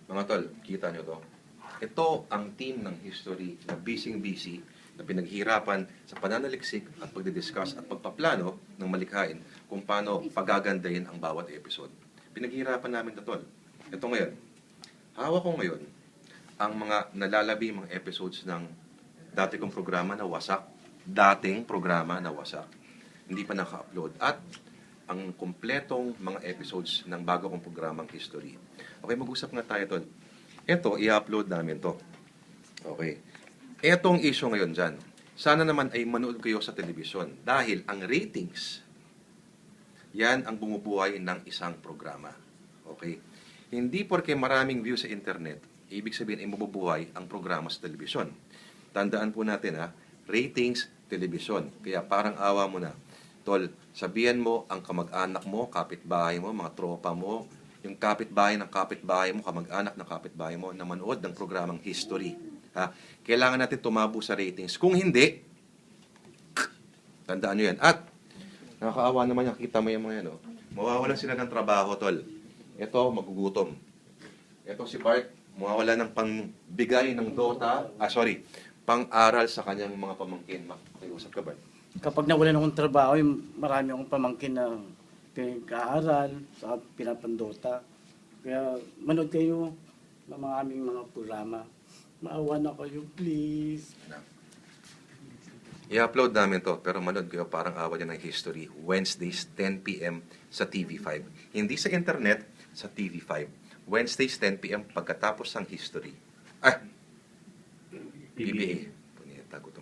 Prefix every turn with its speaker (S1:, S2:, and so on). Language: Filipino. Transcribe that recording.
S1: Mga tol, kita nyo to? Ito ang team ng history na busy na pinaghirapan sa pananaliksik at pagdidiscuss at pagpaplano ng malikhain kung paano pagagandahin ang bawat episode. Pinaghirapan namin to, tol. Ito ngayon, hawak ko ngayon ang mga nalalabi mga episodes ng dati kong programa na wasak, dating programa na wasak. Hindi pa naka-upload. At ang kumpletong mga episodes ng bago kong programang history. Okay, mag-usap nga tayo, tol. Ito, i-upload namin to. Okay. Etong issue ngayon dyan, sana naman ay manood kayo sa telebisyon dahil ang ratings, yan ang bumubuhay ng isang programa. Okay? Hindi porke maraming views sa internet, ibig sabihin ay mabubuhay ang programa sa telebisyon. Tandaan po natin ratings, telebisyon. Kaya parang awa mo na. Tol, sabihan mo ang kamag-anak mo, kapitbahay mo, mga tropa mo, yung kapitbahay mo, kamag-anak ng kapitbahay mo na manood ng programang history. Kailangan natin tumabo sa ratings. Kung hindi, tandaan nyo yan. At, nakakaawa naman yung kita mo yung mga yan. Mawawalan sila ng trabaho, tol. Ito, magugutom. Ito si Bart, mawawala ng pangbigay ng pang-aral sa kanyang mga pamangkin. Mag-usap ka, Bart?
S2: Kapag nawalan akong trabaho, marami akong pamangkin na pinag-aaral sa pinapandota. Kaya manood kayo ng mga aming mga programa. Maawa na kayo, please.
S1: I-upload namin to, pero manood kayo parang awa niya ng history. Wednesdays, 10 p.m. sa TV5. Hindi sa internet, sa TV5. Wednesdays, 10 p.m. pagkatapos ng history. PBA. Punyeta ko to.